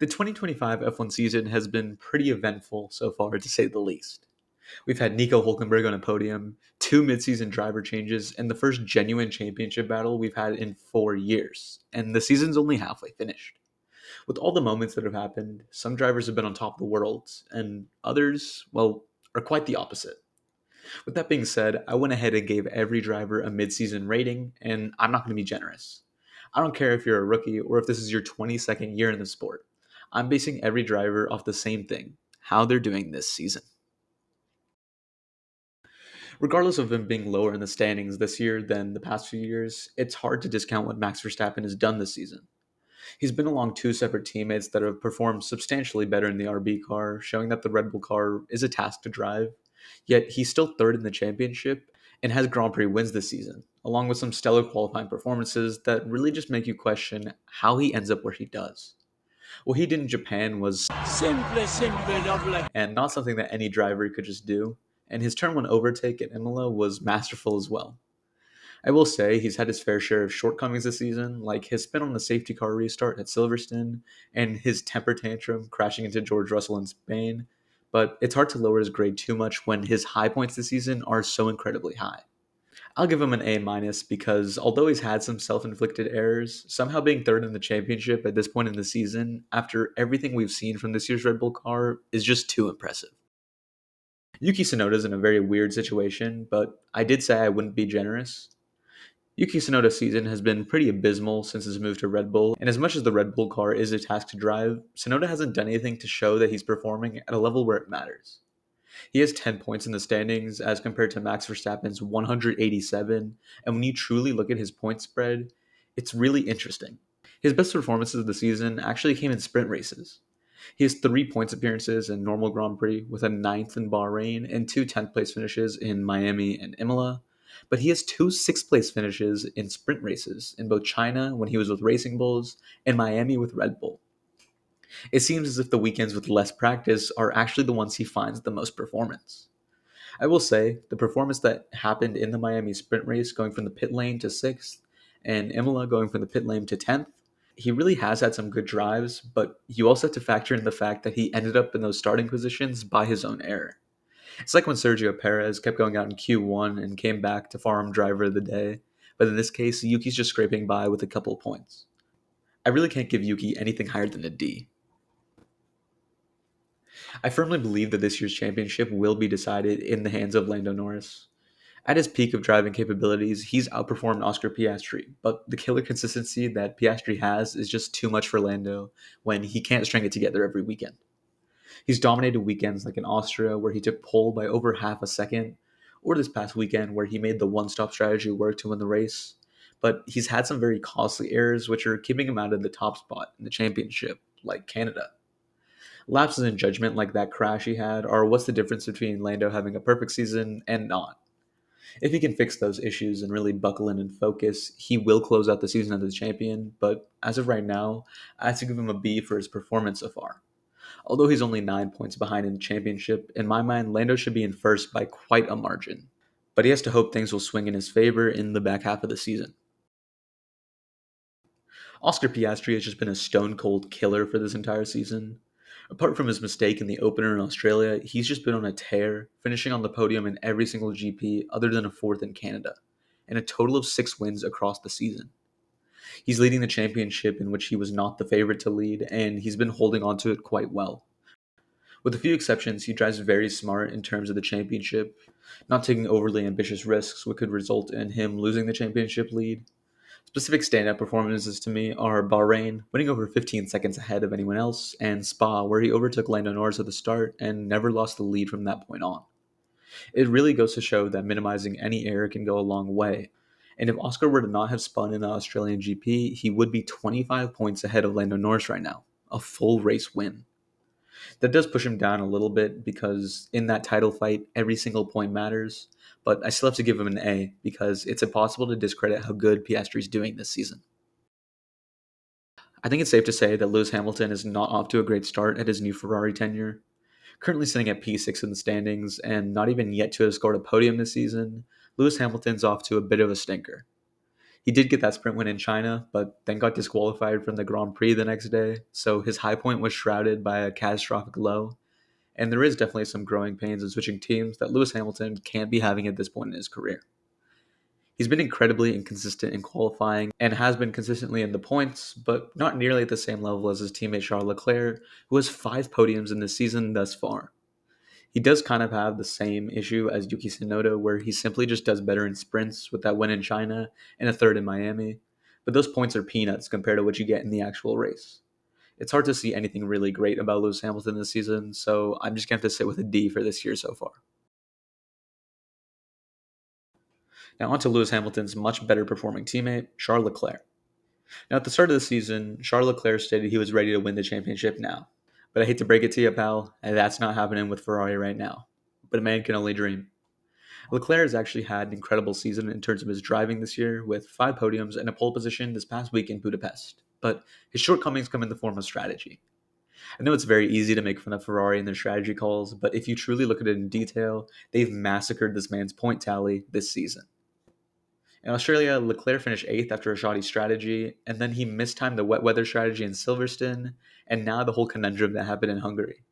The 2025 F1 season has been pretty eventful so far, to say the least. We've had Nico Hulkenberg on a podium, two midseason driver changes, and the first genuine championship battle we've had in 4 years, and the season's only halfway finished. With all the moments that have happened, some drivers have been on top of the world, and others, well, are quite the opposite. With that being said, I went ahead and gave every driver a midseason rating, and I'm not going to be generous. I don't care if you're a rookie or if this is your 22nd year in the sport. I'm basing every driver off the same thing: how they're doing this season. Regardless of him being lower in the standings this year than the past few years, it's hard to discount what Max Verstappen has done this season. He's been along two separate teammates that have performed substantially better in the RB car, showing that the Red Bull car is a task to drive. Yet he's still third in the championship and has Grand Prix wins this season, along with some stellar qualifying performances that really just make you question how he ends up where he does. What he did in Japan was simple, lovely, and not something that any driver could just do, and his turn one overtake at Imola was masterful as well. I will say he's had his fair share of shortcomings this season, like his spin on the safety car restart at Silverstone and his temper tantrum crashing into George Russell in Spain, but it's hard to lower his grade too much when his high points this season are so incredibly high. I'll give him an A minus because although he's had some self-inflicted errors, somehow being third in the championship at this point in the season, after everything we've seen from this year's Red Bull car, is just too impressive. Yuki Tsunoda's in a very weird situation, but I did say I wouldn't be generous. Yuki Tsunoda's season has been pretty abysmal since his move to Red Bull, and as much as the Red Bull car is a task to drive, Tsunoda hasn't done anything to show that he's performing at a level where it matters. He has 10 points in the standings as compared to Max Verstappen's 187, and when you truly look at his point spread, it's really interesting. His best performances of the season actually came in sprint races. He has 3 points appearances in normal Grand Prix, with a ninth in Bahrain and two 10th place finishes in Miami and Imola. But he has two sixth place finishes in sprint races in both China when he was with Racing Bulls and Miami with Red Bull. It seems as if the weekends with less practice are actually the ones he finds the most performance. I will say, the performance that happened in the Miami sprint race, going from the pit lane to 6th, and Imola going from the pit lane to 10th, he really has had some good drives, but you also have to factor in the fact that he ended up in those starting positions by his own error. It's like when Sergio Perez kept going out in Q1 and came back to farm driver of the day, but in this case, Yuki's just scraping by with a couple of points. I really can't give Yuki anything higher than a D. I firmly believe that this year's championship will be decided in the hands of Lando Norris. At his peak of driving capabilities, he's outperformed Oscar Piastri, but the killer consistency that Piastri has is just too much for Lando when he can't string it together every weekend. He's dominated weekends like in Austria, where he took pole by over half a second, or this past weekend, where he made the one stop strategy work to win the race. But he's had some very costly errors, which are keeping him out of the top spot in the championship, like Canada. Lapses in judgment like that crash he had are what's the difference between Lando having a perfect season and not. If he can fix those issues and really buckle in and focus, he will close out the season as the champion, but as of right now, I have to give him a B for his performance so far. Although he's only 9 points behind in the championship, in my mind, Lando should be in first by quite a margin. But he has to hope things will swing in his favor in the back half of the season. Oscar Piastri has just been a stone cold killer for this entire season. Apart from his mistake in the opener in Australia, he's just been on a tear, finishing on the podium in every single GP other than a fourth in Canada, and a total of 6 wins across the season. He's leading the championship in which he was not the favorite to lead, and he's been holding on to it quite well. With a few exceptions, he drives very smart in terms of the championship, not taking overly ambitious risks, which could result in him losing the championship lead. Specific standout performances to me are Bahrain, winning over 15 seconds ahead of anyone else, and Spa, where he overtook Lando Norris at the start and never lost the lead from that point on. It really goes to show that minimizing any error can go a long way, and if Oscar were to not have spun in the Australian GP, he would be 25 points ahead of Lando Norris right now, a full race win. That does push him down a little bit because in that title fight, every single point matters, but I still have to give him an A because it's impossible to discredit how good Piastri's doing this season. I think it's safe to say that Lewis Hamilton is not off to a great start at his new Ferrari tenure. Currently sitting at P6 in the standings and not even yet to have scored a podium this season, Lewis Hamilton's off to a bit of a stinker. He did get that sprint win in China, but then got disqualified from the Grand Prix the next day, so his high point was shrouded by a catastrophic low. And there is definitely some growing pains in switching teams that Lewis Hamilton can't be having at this point in his career. He's been incredibly inconsistent in qualifying and has been consistently in the points, but not nearly at the same level as his teammate Charles Leclerc, who has 5 podiums in this season thus far. He does kind of have the same issue as Yuki Tsunoda, where he simply just does better in sprints with that win in China and a third in Miami, but those points are peanuts compared to what you get in the actual race. It's hard to see anything really great about Lewis Hamilton this season, so I'm just going to have to sit with a D for this year so far. Now, on to Lewis Hamilton's much better performing teammate, Charles Leclerc. Now, at the start of the season, Charles Leclerc stated he was ready to win the championship now. But I hate to break it to you, pal, and that's not happening with Ferrari right now. But a man can only dream. Leclerc has actually had an incredible season in terms of his driving this year, with 5 podiums and a pole position this past week in Budapest. But his shortcomings come in the form of strategy. I know it's very easy to make fun of Ferrari and their strategy calls, but if you truly look at it in detail, they've massacred this man's point tally this season. In Australia, Leclerc finished 8th after a shoddy strategy, and then he mistimed the wet weather strategy in Silverstone, and now the whole conundrum that happened in Hungary.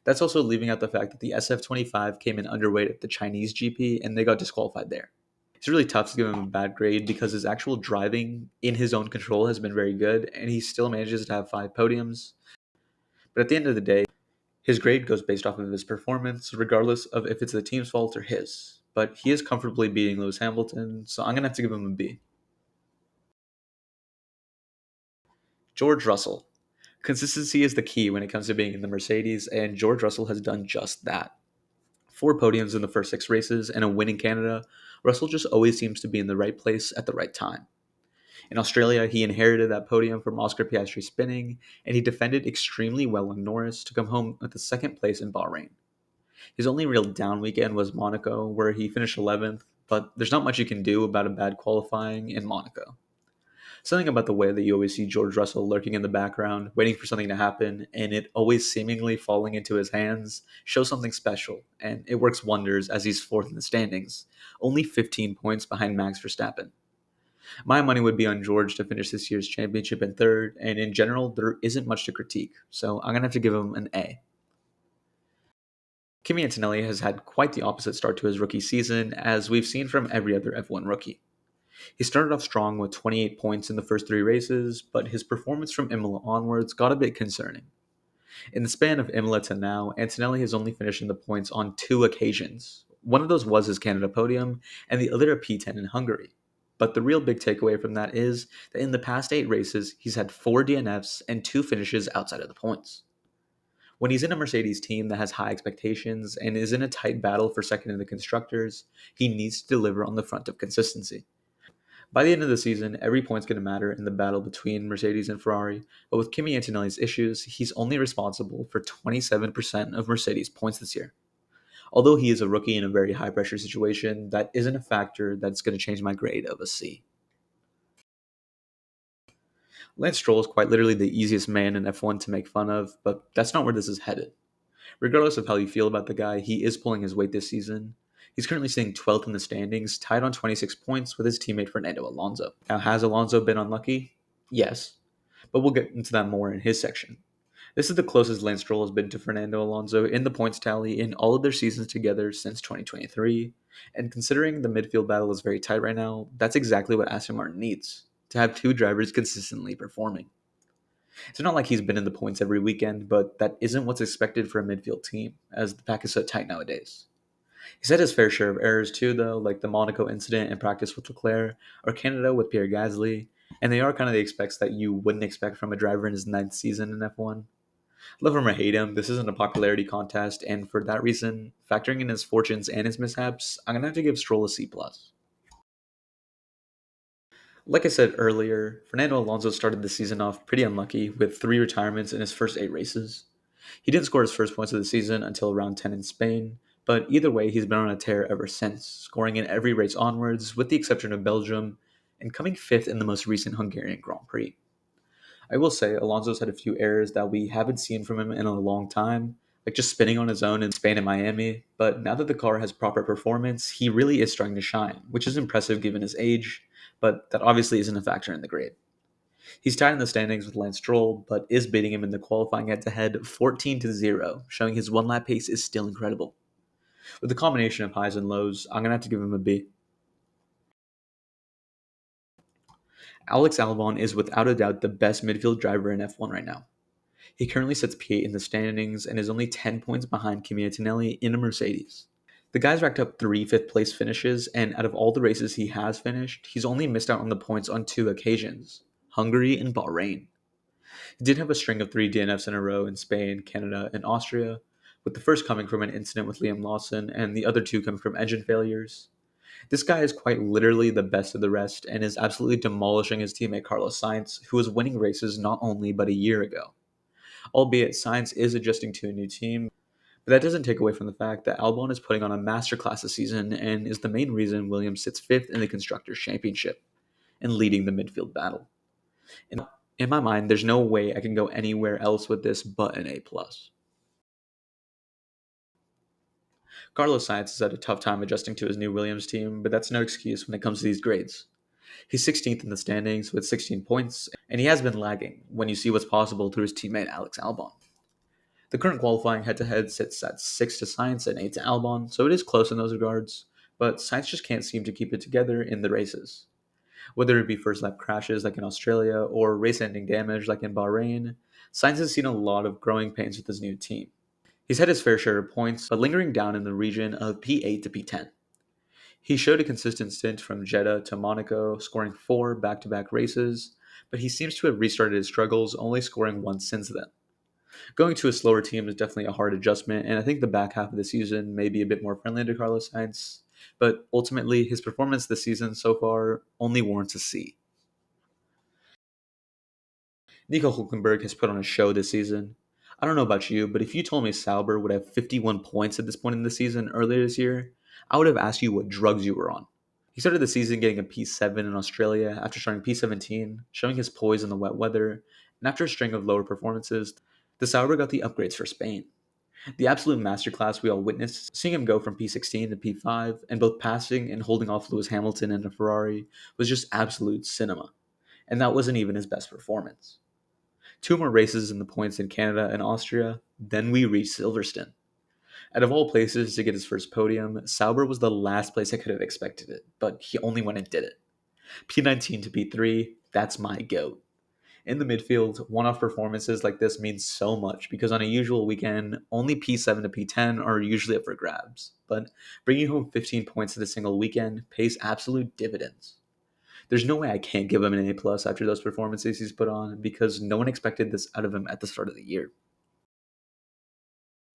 That's also leaving out the fact that the SF25 came in underweight at the Chinese GP, and they got disqualified there. It's really tough to give him a bad grade because his actual driving in his own control has been very good, and he still manages to have 5 podiums. But at the end of the day, his grade goes based off of his performance, regardless of if it's the team's fault or his. But he is comfortably beating Lewis Hamilton, so I'm going to have to give him a B. George Russell. Consistency is the key when it comes to being in the Mercedes, and George Russell has done just that. 4 podiums in the first 6 races and a win in Canada, Russell just always seems to be in the right place at the right time. In Australia, he inherited that podium from Oscar Piastri spinning, and he defended extremely well on Norris to come home with the second place in Bahrain. His only real down weekend was Monaco, where he finished 11th, but there's not much you can do about a bad qualifying in Monaco. Something about the way that you always see George Russell lurking in the background, waiting for something to happen, and it always seemingly falling into his hands, shows something special, and it works wonders as he's 4th in the standings, only 15 points behind Max Verstappen. My money would be on George to finish this year's championship in 3rd, and in general, there isn't much to critique, so I'm going to have to give him an A. Kimi Antonelli has had quite the opposite start to his rookie season, as we've seen from every other F1 rookie. He started off strong with 28 points in the first 3 races, but his performance from Imola onwards got a bit concerning. In the span of Imola to now, Antonelli has only finished in the points on 2 occasions. One of those was his Canada podium, and the other a P10 in Hungary. But the real big takeaway from that is that in the past 8 races, he's had 4 DNFs and 2 finishes outside of the points. When he's in a Mercedes team that has high expectations and is in a tight battle for second in the constructors, he needs to deliver on the front of consistency. By the end of the season, every point's going to matter in the battle between Mercedes and Ferrari, but with Kimi Antonelli's issues, he's only responsible for 27% of Mercedes' points this year. Although he is a rookie in a very high pressure situation, that isn't a factor that's going to change my grade of a C. Lance Stroll is quite literally the easiest man in F1 to make fun of, but that's not where this is headed. Regardless of how you feel about the guy, he is pulling his weight this season. He's currently sitting 12th in the standings, tied on 26 points with his teammate Fernando Alonso. Now, has Alonso been unlucky? Yes, but we'll get into that more in his section. This is the closest Lance Stroll has been to Fernando Alonso in the points tally in all of their seasons together since 2023, and considering the midfield battle is very tight right now, that's exactly what Aston Martin needs, to have 2 drivers consistently performing. It's not like he's been in the points every weekend, but that isn't what's expected for a midfield team, as the pack is so tight nowadays. He's had his fair share of errors too, though, like the Monaco incident in practice with Leclerc, or Canada with Pierre Gasly, and they are kind of the expects that you wouldn't expect from a driver in his 9th season in F1. Love him or hate him, this isn't a popularity contest, and for that reason, factoring in his fortunes and his mishaps, I'm going to have to give Stroll a C+. Like I said earlier, Fernando Alonso started the season off pretty unlucky with 3 retirements in his first 8 races. He didn't score his first points of the season until round 10 in Spain, but either way, he's been on a tear ever since, scoring in every race onwards, with the exception of Belgium, and coming 5th in the most recent Hungarian Grand Prix. I will say, Alonso's had a few errors that we haven't seen from him in a long time, like just spinning on his own in Spain and Miami, but now that the car has proper performance, he really is starting to shine, which is impressive given his age, but that obviously isn't a factor in the grade. He's tied in the standings with Lance Stroll, but is beating him in the qualifying head-to-head 14-0, showing his one-lap pace is still incredible. With a combination of highs and lows, I'm going to have to give him a B. Alex Albon is without a doubt the best midfield driver in F1 right now. He currently sits P8 in the standings and is only 10 points behind Kimi Antonelli in a Mercedes. The guy's racked up 3 fifth-place finishes, and out of all the races he has finished, he's only missed out on the points on 2 occasions: Hungary and Bahrain. He did have a string of 3 DNFs in a row in Spain, Canada, and Austria, with the first coming from an incident with Liam Lawson and the other 2 coming from engine failures. This guy is quite literally the best of the rest and is absolutely demolishing his teammate Carlos Sainz, who was winning races not only but a year ago. Albeit Sainz is adjusting to a new team, but that doesn't take away from the fact that Albon is putting on a masterclass this season and is the main reason Williams sits 5th in the Constructors' Championship and leading the midfield battle. In my mind, there's no way I can go anywhere else with this but an A+. Carlos Sainz has had a tough time adjusting to his new Williams team, but that's no excuse when it comes to these grades. He's 16th in the standings with 16 points, and he has been lagging when you see what's possible through his teammate Alex Albon. The current qualifying head-to-head sits at 6 to Sainz and 8 to Albon, so it is close in those regards, but Sainz just can't seem to keep it together in the races. Whether it be first lap crashes like in Australia or race-ending damage like in Bahrain, Sainz has seen a lot of growing pains with his new team. He's had his fair share of points, but lingering down in the region of P8 to P10. He showed a consistent stint from Jeddah to Monaco, scoring 4 back-to-back races, but he seems to have restarted his struggles, only scoring once since then. Going to a slower team is definitely a hard adjustment, and I think the back half of the season may be a bit more friendly to Carlos Sainz, but ultimately his performance this season so far only warrants a C. Nico Hulkenberg has put on a show this season. I don't know about you, but if you told me Sauber would have 51 points at this point in the season earlier this year, I would have asked you what drugs you were on. He started the season getting a P7 in Australia after starting P17, showing his poise in the wet weather, and after a string of lower performances, the Sauber got the upgrades for Spain. The absolute masterclass we all witnessed, seeing him go from P16 to P5, and both passing and holding off Lewis Hamilton and a Ferrari, was just absolute cinema. And that wasn't even his best performance. 2 more races in the points in Canada and Austria, then we reached Silverstone. Out of all places to get his first podium, Sauber was the last place I could have expected it, but he only went and did it. P19 to P3, that's my GOAT. In the midfield, one-off performances like this mean so much because on a usual weekend, only P7 to P10 are usually up for grabs, but bringing home 15 points in a single weekend pays absolute dividends. There's no way I can't give him an A+ after those performances he's put on because no one expected this out of him at the start of the year.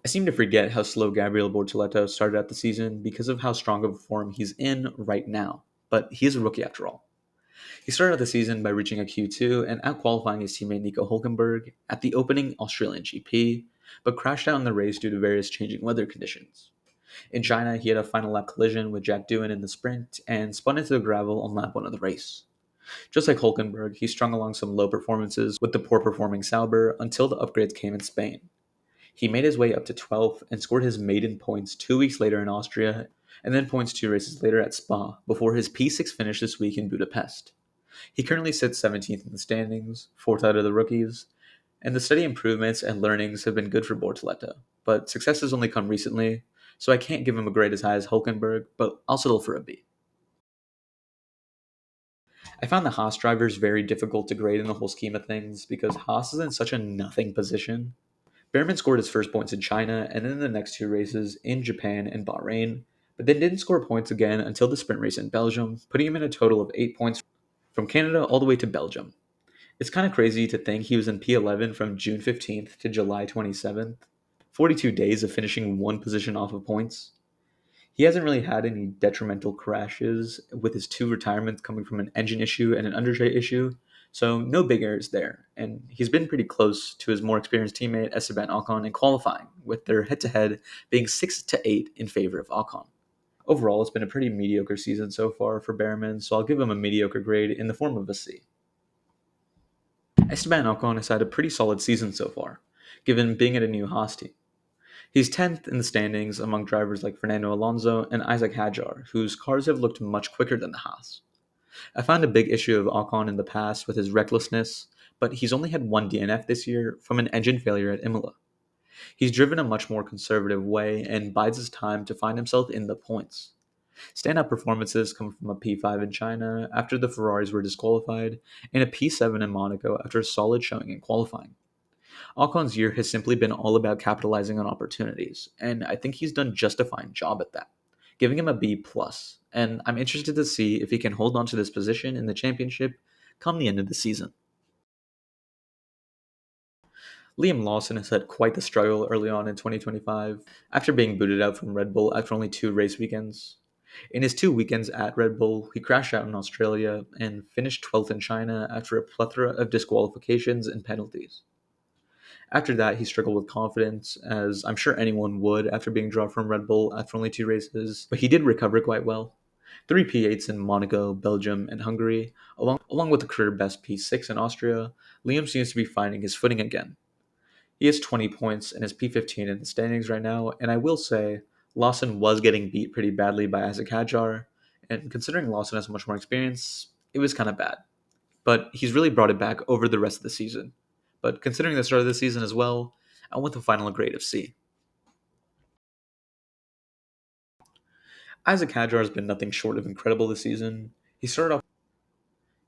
I seem to forget how slow Gabriel Bortoleto started out the season because of how strong of a form he's in right now, but he is a rookie after all. He started out the season by reaching a Q2 and out-qualifying his teammate Nico Hulkenberg at the opening Australian GP, but crashed out in the race due to various changing weather conditions. In China, he had a final lap collision with Jack Doohan in the sprint and spun into the gravel on lap 1 of the race. Just like Hulkenberg, he strung along some low performances with the poor-performing Sauber until the upgrades came in Spain. He made his way up to 12th and scored his maiden points 2 weeks later in Austria, and then points 2 races later at Spa, before his P6 finish this week in Budapest. He currently sits 17th in the standings, 4th out of the rookies, and the steady improvements and learnings have been good for Bortoleto, but success has only come recently, so I can't give him a grade as high as Hulkenberg, but I'll settle for a B. I found the Haas drivers very difficult to grade in the whole scheme of things because Haas is in such a nothing position. Bearman scored his first points in China and then in the next 2 races in Japan and Bahrain, but then didn't score points again until the sprint race in Belgium, putting him in a total of 8 points from Canada all the way to Belgium. It's kind of crazy to think he was in P11 from June 15th to July 27th, 42 days of finishing 1 position off of points. He hasn't really had any detrimental crashes, with his 2 retirements coming from an engine issue and an undershay issue, so no big errors there, and he's been pretty close to his more experienced teammate Esteban Ocon in qualifying, with their head-to-head being 6 to 8 in favor of Ocon. Overall, it's been a pretty mediocre season so far for Bearman, so I'll give him a mediocre grade in the form of a C. Esteban Ocon has had a pretty solid season so far, given being at a new Haas team. He's 10th in the standings among drivers like Fernando Alonso and Isaac Hadjar, whose cars have looked much quicker than the Haas. I found a big issue of Ocon in the past with his recklessness, but he's only had one DNF this year from an engine failure at Imola. He's driven a much more conservative way and bides his time to find himself in the points. Standout performances come from a P5 in China after the Ferraris were disqualified, and a P7 in Monaco after a solid showing in qualifying. Ocon's year has simply been all about capitalizing on opportunities, and I think he's done just a fine job at that, giving him a B plus. And I'm interested to see if he can hold on to this position in the championship come the end of the season. Liam Lawson has had quite the struggle early on in 2025 after being booted out from Red Bull after only 2 race weekends. In his 2 weekends at Red Bull, he crashed out in Australia and finished 12th in China after a plethora of disqualifications and penalties. After that, he struggled with confidence, as I'm sure anyone would after being dropped from Red Bull after only 2 races, but he did recover quite well. 3 P8s in Monaco, Belgium, and Hungary, along with a career best P6 in Austria, Liam seems to be finding his footing again. He has 20 points and is P15 in the standings right now, and I will say, Lawson was getting beat pretty badly by Isaac Hadjar, and considering Lawson has much more experience, it was kind of bad. But he's really brought it back over the rest of the season. But considering the start of the season as well, I went with a final grade of C. Isaac Hadjar has been nothing short of incredible this season. He started off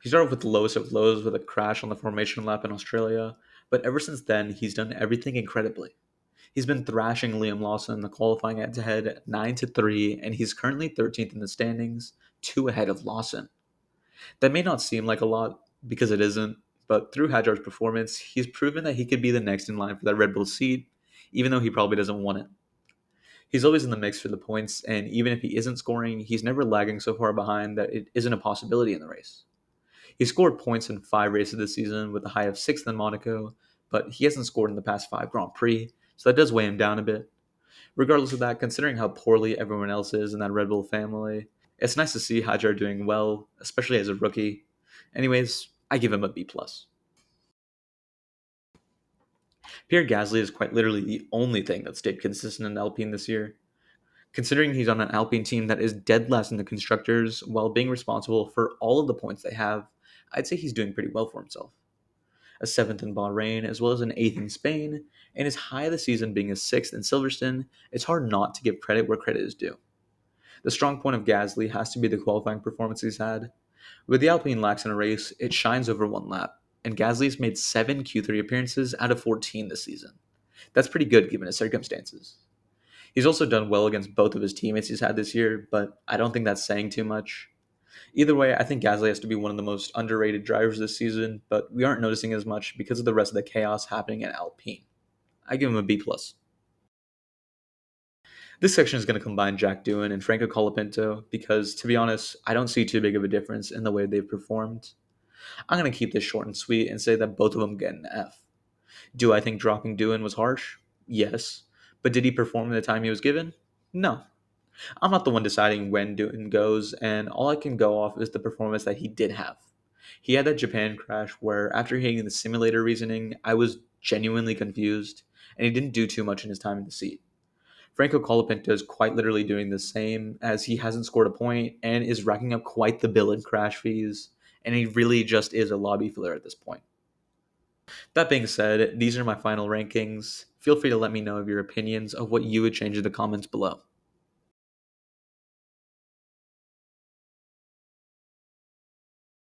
with the lowest of lows with a crash on the formation lap in Australia, but ever since then, he's done everything incredibly. He's been thrashing Liam Lawson in the qualifying head-to-head 9-3, and he's currently 13th in the standings, 2 ahead of Lawson. That may not seem like a lot, because it isn't, but through Hadjar's performance, he's proven that he could be the next in line for that Red Bull seat, even though he probably doesn't want it. He's always in the mix for the points, and even if he isn't scoring, he's never lagging so far behind that it isn't a possibility in the race. He scored points in 5 races this season with a high of 6th in Monaco, but he hasn't scored in the past 5 Grand Prix, so that does weigh him down a bit. Regardless of that, considering how poorly everyone else is in that Red Bull family, it's nice to see Hadjar doing well, especially as a rookie. Anyways, I give him a B+. Pierre Gasly is quite literally the only thing that stayed consistent in Alpine this year. Considering he's on an Alpine team that is dead last in the constructors while being responsible for all of the points they have, I'd say he's doing pretty well for himself. A 7th in Bahrain, as well as an 8th in Spain, and his high of the season being a 6th in Silverstone, it's hard not to give credit where credit is due. The strong point of Gasly has to be the qualifying performance he's had. With the Alpine lacks in a race, it shines over one lap, and Gasly's made 7 Q3 appearances out of 14 this season. That's pretty good given his circumstances. He's also done well against both of his teammates he's had this year, but I don't think that's saying too much. Either way, I think Gasly has to be one of the most underrated drivers this season, but we aren't noticing as much because of the rest of the chaos happening at Alpine. I give him a B+. This section is going to combine Jack Doohan and Franco Colapinto because, to be honest, I don't see too big of a difference in the way they've performed. I'm going to keep this short and sweet and say that both of them get an F. Do I think dropping Doohan was harsh? Yes. But did he perform in the time he was given? No. I'm not the one deciding when Doohan goes, and all I can go off is the performance that he did have. He had that Japan crash where, after hitting the simulator reasoning, I was genuinely confused, and he didn't do too much in his time in the seat. Franco Colapinto is quite literally doing the same, as he hasn't scored a point and is racking up quite the bill in crash fees, and he really just is a lobby filler at this point. That being said, these are my final rankings. Feel free to let me know of your opinions of what you would change in the comments below.